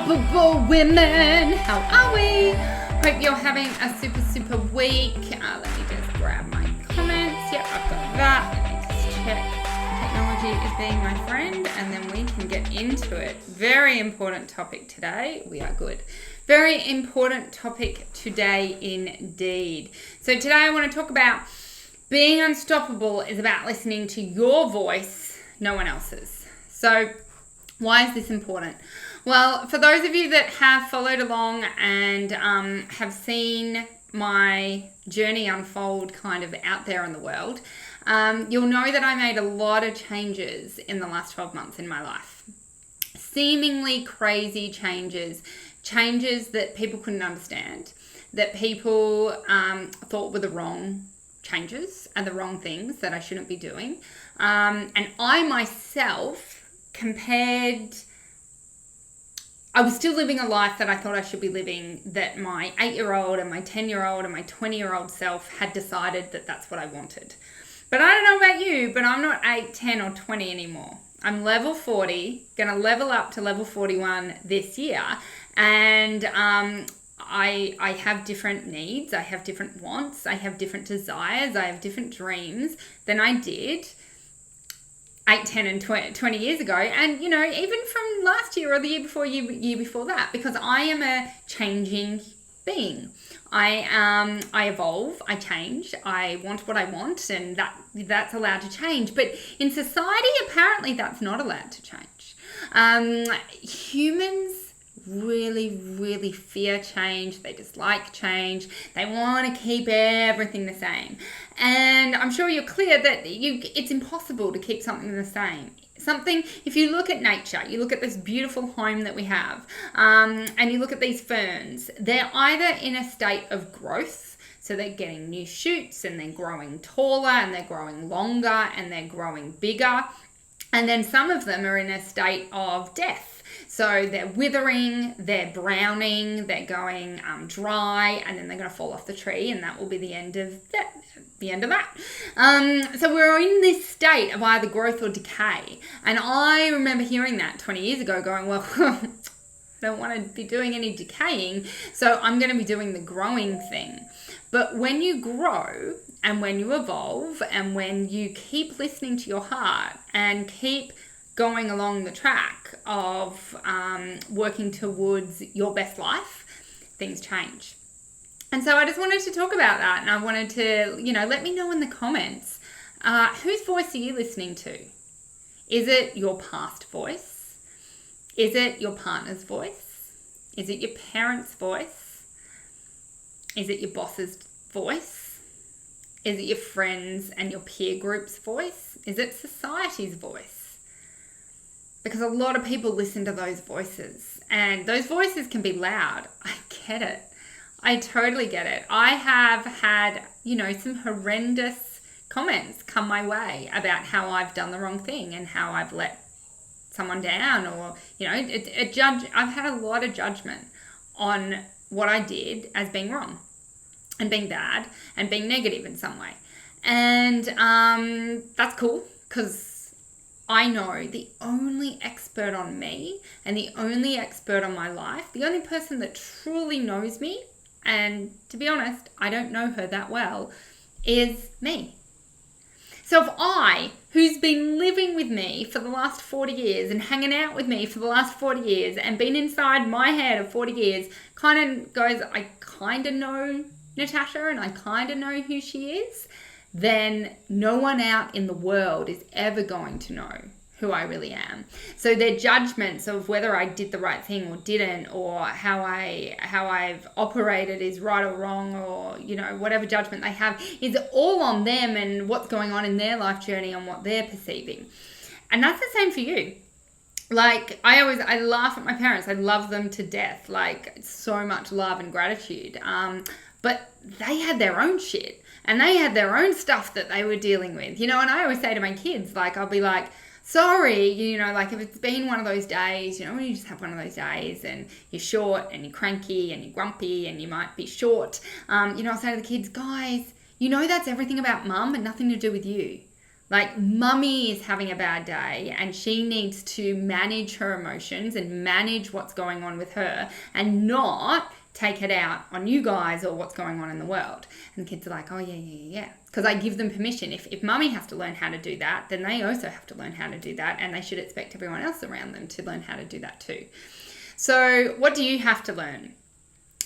Unstoppable women. How are we? Hope you're having a super week. Let me just grab my comments. Yep, I've got that. Let me just check. Technology is being my friend, and then we can get into it. Very important topic today. We are good. Very important topic today indeed. So today I want to talk about being unstoppable is about listening to your voice, no one else's. So why is this important? Well, for those of you that have followed along and have seen my journey unfold kind of out there in the world, you'll know that I made a lot of changes in the last 12 months in my life. Seemingly crazy changes that people couldn't understand, that people thought were the wrong changes and the wrong things that I shouldn't be doing. And I myself I was still living a life that I thought I should be living, that my 8-year-old and my 10-year-old and my 20-year-old self had decided that that's what I wanted. But I don't know about you, but I'm not 8, 10 or 20 anymore. I'm level 40, going to level up to level 41 this year. And I have different needs, I have different wants, I have different desires, I have different dreams than I did 8, 10 and 20 years ago. And, you know, even from last year or the year before that, because I am a changing being. I evolve, I change, I want what I want, and that's allowed to change. But in society, apparently that's not allowed to change. Humans really fear change. They dislike change. They want to keep everything the same. And I'm sure you're clear that it's impossible to keep something the same. If you look at nature, you look at this beautiful home that we have, and you look at these ferns, they're either in a state of growth, so they're getting new shoots and they're growing taller and they're growing longer and they're growing bigger. And then some of them are in a state of death. So they're withering, they're browning, they're going dry, and then they're going to fall off the tree, and that will be the end of that. So we're in this state of either growth or decay. And I remember hearing that 20 years ago going, well, I don't want to be doing any decaying, so I'm going to be doing the growing thing. But when you grow and when you evolve and when you keep listening to your heart and keep going along the track of working towards your best life, things change. And so I just wanted to talk about that, and I wanted to, let me know in the comments, whose voice are you listening to? Is it your past voice? Is it your partner's voice? Is it your parents' voice? Is it your boss's voice? Is it your friends and your peer group's voice? Is it society's voice? Because a lot of people listen to those voices, and those voices can be loud. I get it. I totally get it. I have had, some horrendous comments come my way about how I've done the wrong thing and how I've let someone down, or, I've had a lot of judgment on what I did as being wrong and being bad and being negative in some way. And that's cool, because I know the only expert on me and the only expert on my life, the only person that truly knows me, and to be honest, I don't know her that well, is me. So if I, who's been living with me for the last 40 years and hanging out with me for the last 40 years and been inside my head of 40 years, kind of goes, I kind of know Natasha and I kind of know who she is, then no one out in the world is ever going to know who I really am. So their judgments of whether I did the right thing or didn't, or how I've operated is right or wrong, or whatever judgment they have is all on them and what's going on in their life journey and what they're perceiving. And that's the same for you. Like, I laugh at my parents. I love them to death. Like, so much love and gratitude. But they had their own shit. And they had their own stuff that they were dealing with, and I always say to my kids, like, I'll be like, sorry, like if it's been one of those days, when you just have one of those days and you're short and you're cranky and you're grumpy and you might be short, I'll say to the kids, guys, that's everything about mum and nothing to do with you. Like, mummy is having a bad day and she needs to manage her emotions and manage what's going on with her and not take it out on you guys or what's going on in the world. And the kids are like, oh, yeah. Because I give them permission. If mummy has to learn how to do that, then they also have to learn how to do that. And they should expect everyone else around them to learn how to do that too. So what do you have to learn?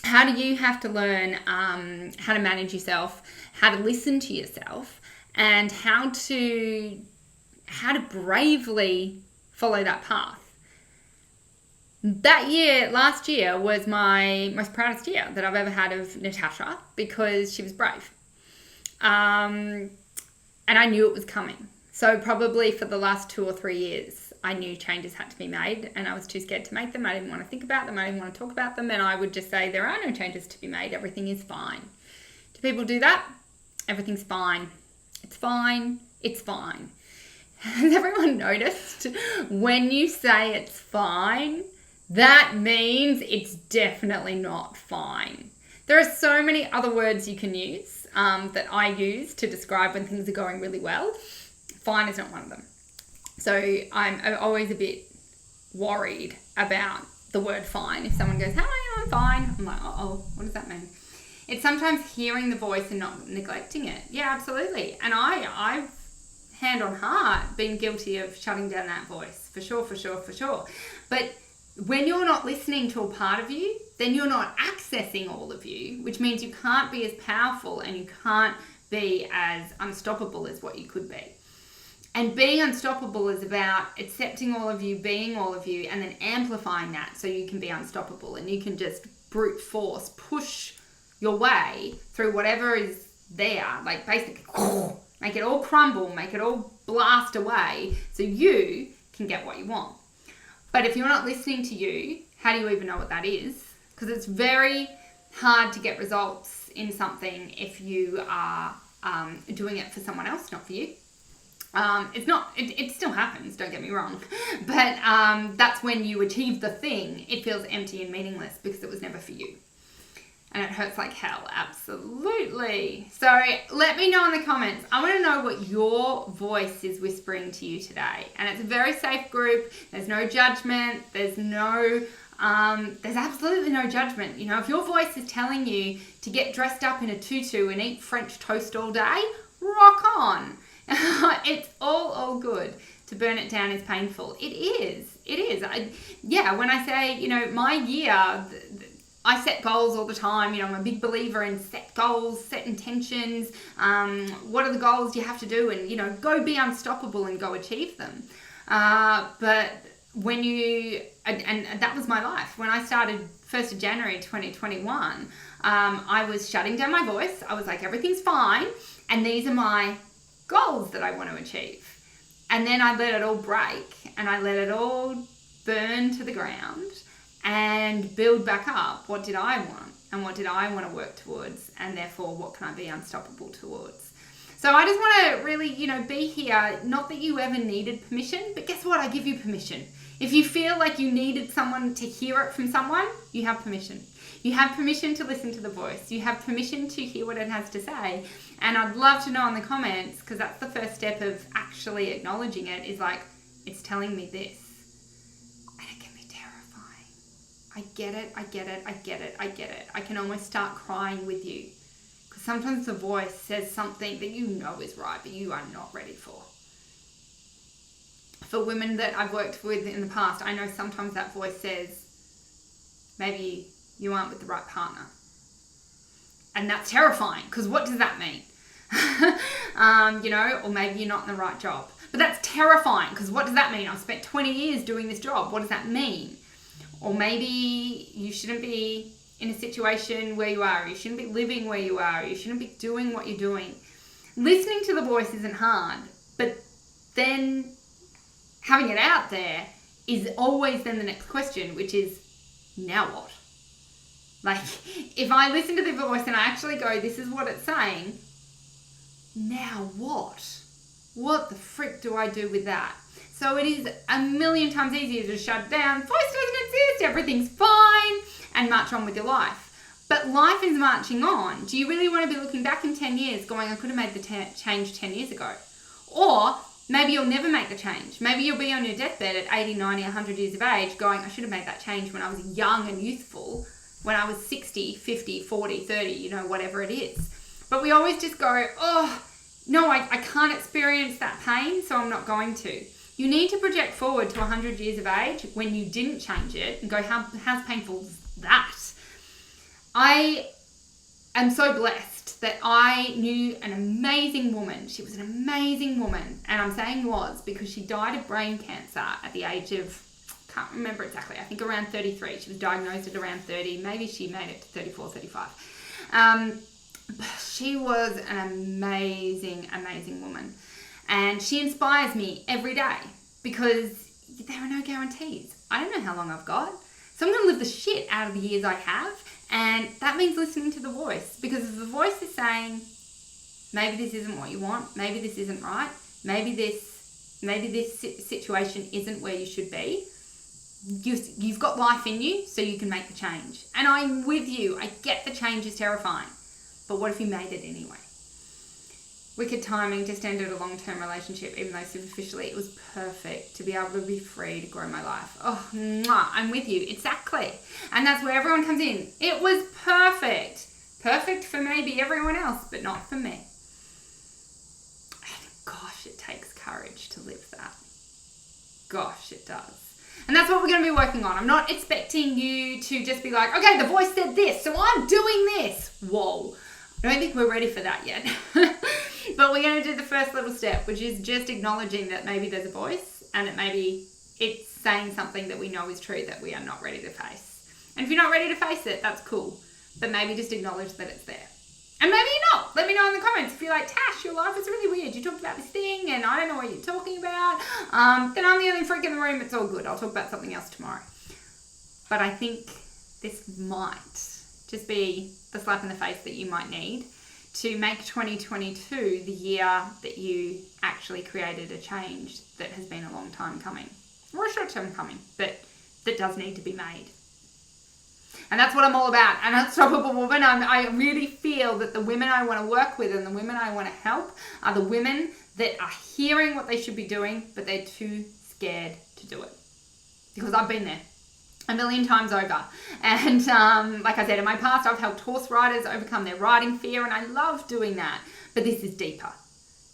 How do you have to learn how to manage yourself, how to listen to yourself, and how to bravely follow that path? Last year was my most proudest year that I've ever had of Natasha, because she was brave. And I knew it was coming. So probably for the last 2 or 3 years, I knew changes had to be made and I was too scared to make them. I didn't want to think about them. I didn't want to talk about them. And I would just say, there are no changes to be made. Everything is fine. Do people do that? Everything's fine. It's fine. It's fine. Has everyone noticed when you say it's fine, that means it's definitely not fine? There are so many other words you can use that I use to describe when things are going really well. Fine is not one of them. So I'm always a bit worried about the word fine. If someone goes, how are you? I'm fine. I'm like, oh, what does that mean? It's sometimes hearing the voice and not neglecting it. Yeah, absolutely. And I've, hand on heart, been guilty of shutting down that voice. For sure. But when you're not listening to a part of you, then you're not accessing all of you, which means you can't be as powerful and you can't be as unstoppable as what you could be. And being unstoppable is about accepting all of you, being all of you, and then amplifying that so you can be unstoppable and you can just brute force, push your way through whatever is there, like basically make it all crumble, make it all blast away so you can get what you want. But if you're not listening to you, how do you even know what that is? Because it's very hard to get results in something if you are doing it for someone else, not for you. It still happens, don't get me wrong, but that's when you achieve the thing, it feels empty and meaningless because it was never for you. And it hurts like hell, absolutely. So let me know in the comments. I want to know what your voice is whispering to you today. And it's a very safe group. There's no judgment. There's absolutely no judgment. You know, if your voice is telling you to get dressed up in a tutu and eat French toast all day, rock on. It's all good. To burn it down is painful. It is. When I say, you know, my year, I set goals all the time. You know, I'm a big believer in set goals, set intentions. What are the goals you have to do? And, you know, go be unstoppable and go achieve them. But when you, and that was my life. When I started 1st of January 2021, I was shutting down my voice. I was like, everything's fine. And these are my goals that I want to achieve. And then I let it all break and I let it all burn to the ground and build back up. What did I want? And what did I want to work towards? And therefore, what can I be unstoppable towards? So I just want to really, you know, be here. Not that you ever needed permission, but guess what? I give you permission. If you feel like you needed someone to hear it from someone, you have permission. You have permission to listen to the voice. You have permission to hear what it has to say. And I'd love to know in the comments, because that's the first step of actually acknowledging it, is like, it's telling me this. And it can be terrifying. I get it. I can almost start crying with you. Because sometimes the voice says something that you know is right, but you are not ready for. For women that I've worked with in the past, I know sometimes that voice says, maybe you aren't with the right partner. And that's terrifying, because what does that mean? You know, or maybe you're not in the right job. But that's terrifying, because what does that mean? I've spent 20 years doing this job. What does that mean? Or maybe you shouldn't be in a situation where you are. You shouldn't be living where you are. You shouldn't be doing what you're doing. Listening to the voice isn't hard, but then having it out there is always then the next question, which is, now what? Like, if I listen to the voice and I actually go, this is what it's saying, now what? What the frick do I do with that? So it is a million times easier to shut down. Voice doesn't exist, everything's fine, and march on with your life. But life is marching on. Do you really want to be looking back in 10 years going, I could have made the change 10 years ago? Or maybe you'll never make the change. Maybe you'll be on your deathbed at 80, 90, 100 years of age going, I should have made that change when I was young and youthful, when I was 60, 50, 40, 30, whatever it is. But we always just go, oh, no, I can't experience that pain, so I'm not going to. You need to project forward to 100 years of age when you didn't change it and go, how's painful is that? I am so blessed that I knew an amazing woman. She was an amazing woman. And I'm saying was because she died of brain cancer at the age of, can't remember exactly, I think around 33. She was diagnosed at around 30. Maybe she made it to 34, 35. She was an amazing, amazing woman. And she inspires me every day because there are no guarantees. I don't know how long I've got. So I'm going to live the shit out of the years I have. And that means listening to the voice. Because if the voice is saying, maybe this isn't what you want, maybe this isn't right, maybe this situation isn't where you should be, you've got life in you, so you can make the change. And I'm with you. I get the change is terrifying. But what if you made it anyway? Wicked timing, just ended a long-term relationship, even though superficially it was perfect to be able to be free to grow my life. Oh, mwah, I'm with you. Exactly. And that's where everyone comes in. It was perfect. Perfect for maybe everyone else, but not for me. And gosh, it takes courage to live that. Gosh, it does. And that's what we're going to be working on. I'm not expecting you to just be like, okay, the voice said this, so I'm doing this. Whoa. I don't think we're ready for that yet. But we're going to do the first little step, which is just acknowledging that maybe there's a voice and that maybe it's saying something that we know is true that we are not ready to face. And if you're not ready to face it, that's cool. But maybe just acknowledge that it's there. And maybe you're not. Let me know in the comments if you're like, Tash, your life is really weird. You talked about this thing and I don't know what you're talking about. Then I'm the only freak in the room. It's all good. I'll talk about something else tomorrow. But I think this might just be the slap in the face that you might need to make 2022 the year that you actually created a change that has been a long time coming. Or a short time coming, but that does need to be made. And that's what I'm all about. An unstoppable woman. I really feel that the women I want to work with and the women I want to help are the women that are hearing what they should be doing, but they're too scared to do it. Because I've been there a million times over. And like I said, in my past, I've helped horse riders overcome their riding fear, and I love doing that. But this is deeper.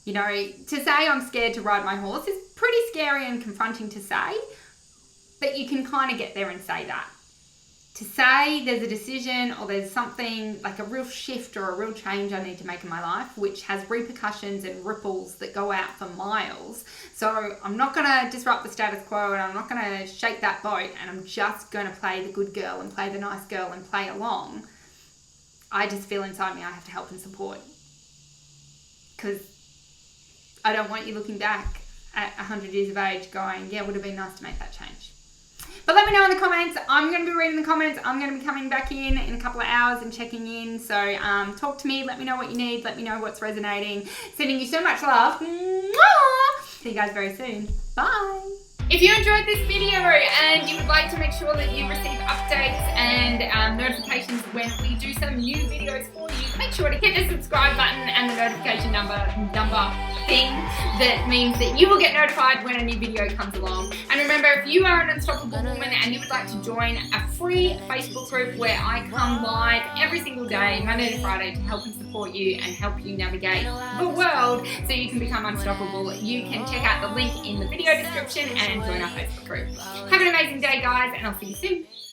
To say I'm scared to ride my horse is pretty scary and confronting to say, but you can kind of get there and say that. To say there's a decision or there's something like a real shift or a real change I need to make in my life, which has repercussions and ripples that go out for miles. So I'm not going to disrupt the status quo and I'm not going to shake that boat and I'm just going to play the good girl and play the nice girl and play along. I just feel inside me I have to help and support. Because I don't want you looking back at 100 years of age going, yeah, it would have been nice to make that change. But let me know in the comments. I'm going to be reading the comments. I'm going to be coming back in a couple of hours and checking in. So talk to me. Let me know what you need. Let me know what's resonating. Sending you so much love. Mwah! See you guys very soon. Bye. If you enjoyed this video and you would like to make sure that you receive updates and notifications when we do some new videos for you, make sure to hit the subscribe button and the notification number thing that means that you will get notified when a new video comes along. And remember, if you are an unstoppable woman and you would like to join a free Facebook group where I come live every single day, Monday to Friday, to help and support you and help you navigate the world so you can become unstoppable, you can check out the link in the video description and join our Facebook group. Have an amazing day, guys, and I'll see you soon.